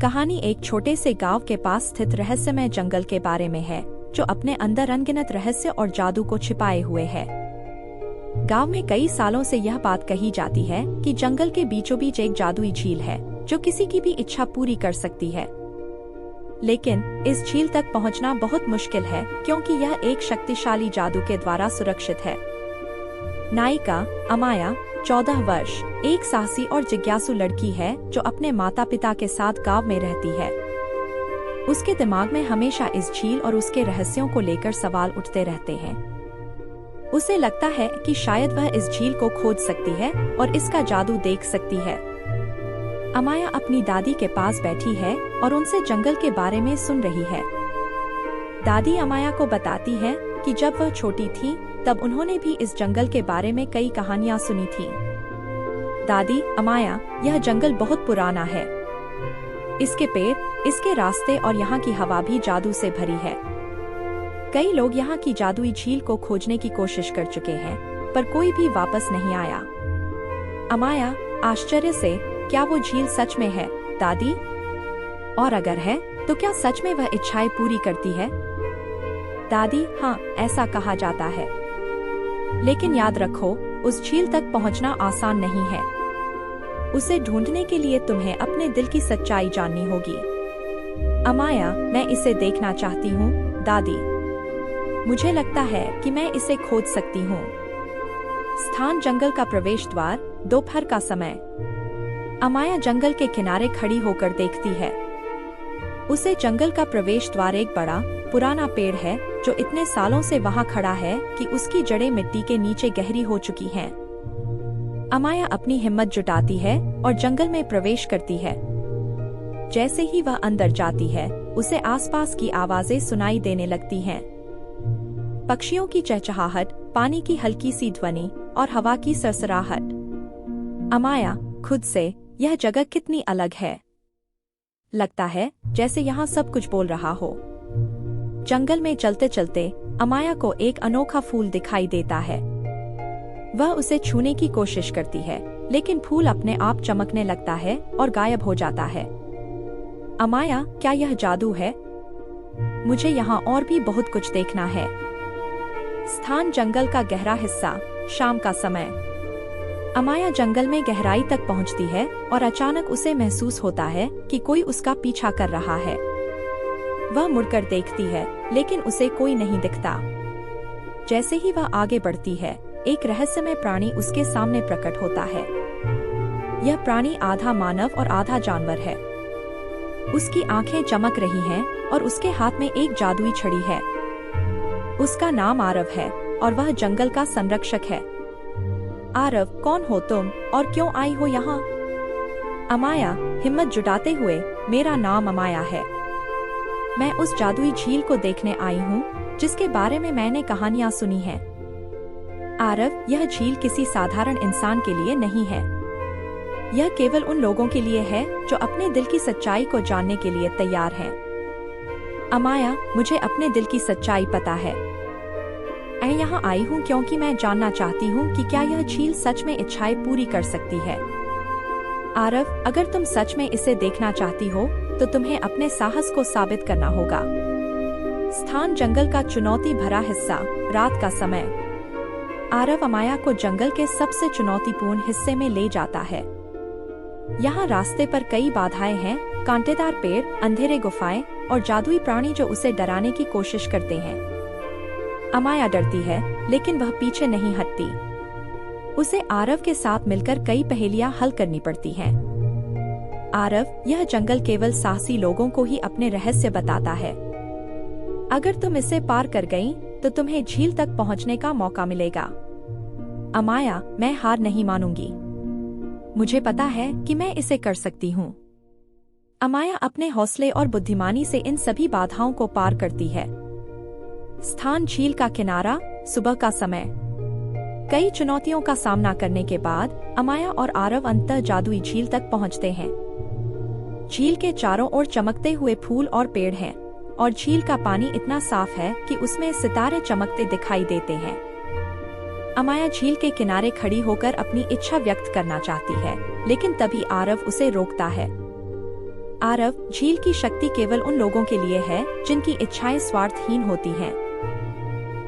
कहानी एक छोटे से गांव के पास स्थित रहस्यमय जंगल के बारे में है, जो अपने अंदर अनगिनत रहस्य और जादू को छिपाए हुए है। गांव में कई सालों से यह बात कही जाती है कि जंगल के बीचों बीच एक जादुई झील है, जो किसी की भी इच्छा पूरी कर सकती है। लेकिन इस झील तक पहुंचना बहुत मुश्किल है, क्योंकि यह एक शक्तिशाली जादू के द्वारा सुरक्षित है। नायिका अमाया 14 वर्ष एक साहसी और जिज्ञासु लड़की है, जो अपने माता पिता के साथ गांव में रहती है। उसके दिमाग में हमेशा इस झील और उसके रहस्यों को लेकर सवाल उठते रहते हैं। उसे लगता है कि शायद वह इस झील को खोज सकती है और इसका जादू देख सकती है। अमाया अपनी दादी के पास बैठी है और उनसे जंगल के बारे में सुन रही है। दादी अमाया को बताती है कि जब वह छोटी थी, तब उन्होंने भी इस जंगल के बारे में कई कहानियां सुनी थी। दादी अमाया, यह जंगल बहुत पुराना है। इसके पेड़, इसके रास्ते और यहाँ की हवा भी जादू से भरी है। कई लोग यहाँ की जादुई झील को खोजने की कोशिश कर चुके हैं, पर कोई भी वापस नहीं आया। अमाया आश्चर्य से, क्या वो झील सच में है दादी? और अगर है, तो क्या सच में वह इच्छाएं पूरी करती है? दादी, हाँ, ऐसा कहा जाता है। लेकिन याद रखो, उस झील तक पहुंचना आसान नहीं है। उसे ढूंढने के लिए तुम्हें अपने दिल की सच्चाई जाननी होगी। अमाया, मैं इसे देखना चाहती हूँ दादी। मुझे लगता है कि मैं इसे खोज सकती हूँ। स्थान जंगल का प्रवेश द्वार, दोपहर का समय। अमाया जंगल के किनारे खड़ी होकर देखती है। उसे जंगल का प्रवेश द्वार एक बड़ा पुराना पेड़ है, जो इतने सालों से वहां खड़ा है कि उसकी जड़ें मिट्टी के नीचे गहरी हो चुकी हैं। अमाया अपनी हिम्मत जुटाती है और जंगल में प्रवेश करती है। जैसे ही वह अंदर जाती है, उसे आसपास की आवाजें सुनाई देने लगती हैं। पक्षियों की चहचहाहट, पानी की हल्की सी ध्वनि और हवा की सरसराहट। अमाया खुद से, यह जगह कितनी अलग है। लगता है जैसे यहाँ सब कुछ बोल रहा हो। जंगल में चलते चलते अमाया को एक अनोखा फूल दिखाई देता है। वह उसे छूने की कोशिश करती है, लेकिन फूल अपने आप चमकने लगता है और गायब हो जाता है। अमाया, क्या यह जादू है? मुझे यहाँ और भी बहुत कुछ देखना है। स्थान जंगल का गहरा हिस्सा, शाम का समय। अमाया जंगल में गहराई तक पहुँचती है और अचानक उसे महसूस होता है कि कोई उसका पीछा कर रहा है। वह मुड़कर देखती है, लेकिन उसे कोई नहीं दिखता। जैसे ही वह आगे बढ़ती है, एक रहस्यमय प्राणी उसके सामने प्रकट होता है। यह प्राणी आधा मानव और आधा जानवर है। उसकी आंखें चमक रही हैं और उसके हाथ में एक जादुई छड़ी है। उसका नाम आरव है और वह जंगल का संरक्षक है। आरव, कौन हो तुम और क्यों आई हो यहाँ? अमाया हिम्मत जुटाते हुए, मेरा नाम अमाया है। मैं उस जादुई झील को देखने आई हूँ, जिसके बारे में मैंने कहानियां सुनी हैं। आरव, यह झील किसी साधारण इंसान के लिए नहीं है। यह केवल उन लोगों के लिए है जो अपने दिल की सच्चाई को जानने के लिए तैयार हैं। अमाया, मुझे अपने दिल की सच्चाई पता है। मैं यहाँ आई हूँ क्योंकि मैं जानना चाहती हूँ कि क्या यह झील सच में इच्छाएं पूरी कर सकती है। आरव, अगर तुम सच में इसे देखना चाहती हो, तो तुम्हें अपने साहस को साबित करना होगा। स्थान जंगल का चुनौती भरा हिस्सा, रात का समय। आरव अमाया को जंगल के सबसे चुनौतीपूर्ण हिस्से में ले जाता है। यहाँ रास्ते पर कई बाधाएं हैं, कांटेदार पेड़, अंधेरे गुफाएं और जादुई प्राणी जो उसे डराने की कोशिश करते हैं। अमाया डरती है, लेकिन वह पीछे नहीं हटती। उसे आरव के साथ मिलकर कई पहेलियां हल करनी पड़ती हैं। आरव, यह जंगल केवल साहसी लोगों को ही अपने रहस्य बताता है। अगर तुम इसे पार कर गई, तो तुम्हें झील तक पहुंचने का मौका मिलेगा। अमाया, मैं हार नहीं मानूंगी। मुझे पता है कि मैं इसे कर सकती हूँ। अमाया अपने हौसले और बुद्धिमानी से इन सभी बाधाओं को पार करती है। स्थान झील का किनारा, सुबह का समय। कई चुनौतियों का सामना करने के बाद अमाया और आरव अंततः जादुई झील तक पहुंचते हैं। झील के चारों ओर चमकते हुए फूल और पेड़ हैं, और झील का पानी इतना साफ है कि उसमें सितारे चमकते दिखाई देते हैं। अमाया झील के किनारे खड़ी होकर अपनी इच्छा व्यक्त करना चाहती है, लेकिन तभी आरव उसे रोकता है। आरव, झील की शक्ति केवल उन लोगों के लिए है जिनकी इच्छाएं स्वार्थहीन होती हैं।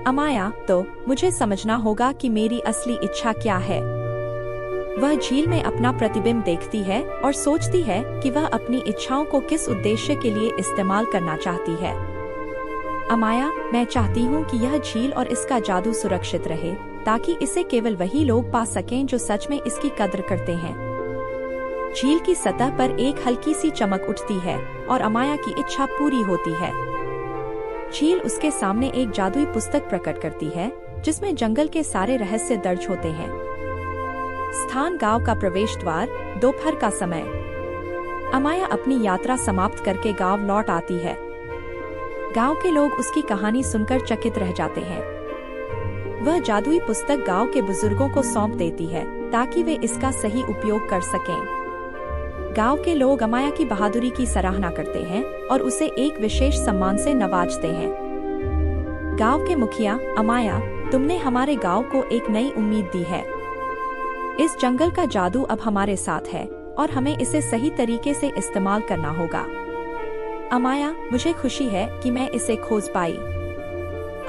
अमाया, तो मुझे समझना होगा कि मेरी असली इच्छा क्या है। वह झील में अपना प्रतिबिंब देखती है और सोचती है कि वह अपनी इच्छाओं को किस उद्देश्य के लिए इस्तेमाल करना चाहती है। अमाया, मैं चाहती हूँ कि यह झील और इसका जादू सुरक्षित रहे, ताकि इसे केवल वही लोग पा सकें जो सच में इसकी कद्र करते हैं। झील की सतह पर एक हल्की सी चमक उठती है और अमाया की इच्छा पूरी होती है। झील उसके सामने एक जादुई पुस्तक प्रकट करती है, जिसमें जंगल के सारे रहस्य दर्ज होते हैं। स्थान गांव का प्रवेश द्वार, दोपहर का समय। अमाया अपनी यात्रा समाप्त करके गांव लौट आती है। गांव के लोग उसकी कहानी सुनकर चकित रह जाते हैं। वह जादुई पुस्तक गांव के बुजुर्गों को सौंप देती है ताकि वे इसका सही उपयोग कर सकें। गांव के लोग अमाया की बहादुरी की सराहना करते हैं और उसे एक विशेष सम्मान से नवाजते हैं। गांव के मुखिया, अमाया, तुमने हमारे गांव को एक नई उम्मीद दी है। इस जंगल का जादू अब हमारे साथ है और हमें इसे सही तरीके से इस्तेमाल करना होगा। अमाया, मुझे खुशी है कि मैं इसे खोज पाई।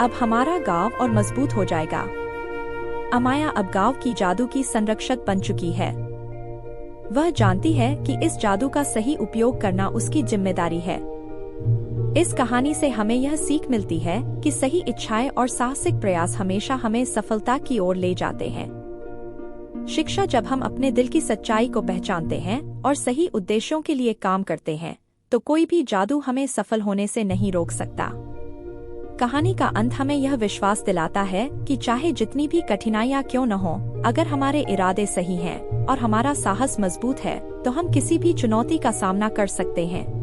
अब हमारा गांव और मजबूत हो जाएगा। अमाया अब गांव की जादू की संरक्षक बन चुकी है। वह जानती है कि इस जादू का सही उपयोग करना उसकी जिम्मेदारी है। इस कहानी से हमें यह सीख मिलती है कि सही इच्छाएं और साहसिक प्रयास हमेशा हमें सफलता की ओर ले जाते हैं। शिक्षा, जब हम अपने दिल की सच्चाई को पहचानते हैं और सही उद्देश्यों के लिए काम करते हैं, तो कोई भी जादू हमें सफल होने से नहीं रोक सकता। कहानी का अंत हमें यह विश्वास दिलाता है कि चाहे जितनी भी कठिनाइयां क्यों न हो, अगर हमारे इरादे सही हैं और हमारा साहस मजबूत है, तो हम किसी भी चुनौती का सामना कर सकते हैं।